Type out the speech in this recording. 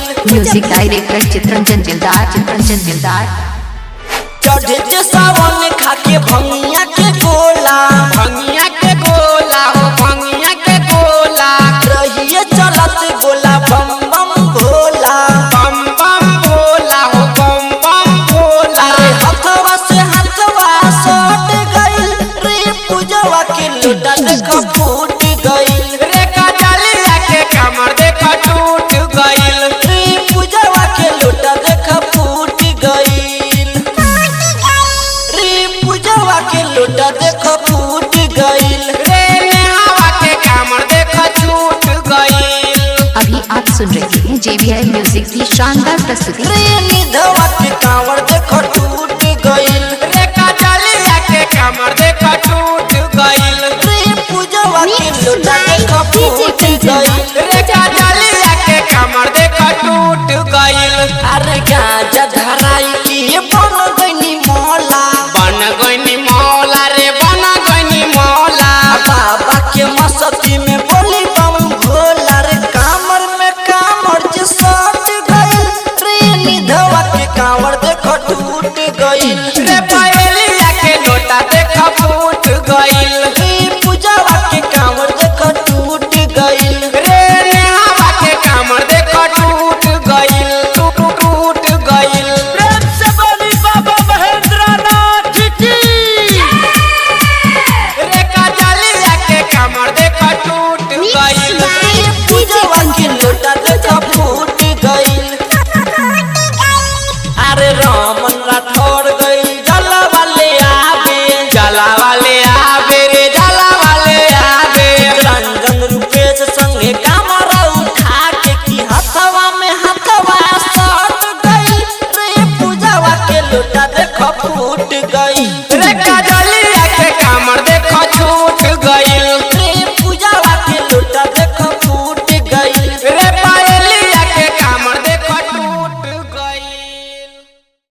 Music director Chittaranjan दिलदार चढ़े सावन खाके भंगिया के गोला हो भंगिया के गोला रहिए चलत गोला बम बम भोला हो बम बम भोला रे हथवा से हथवा सट गइल रे पूजवा के लोटा देख फूट गइल रे कजलिया के कमर देख टूट गइल रे पूजवा के लोटा देख फूट गइल रे पूजवा के लोटा देख फूट गइल रे नेहावा के कमर देख छूट गइल। अभी आप सुन रहे हैं JBI म्यूजिक की शानदार प्रस्तुति। रे निधवा के कांवर देख टूट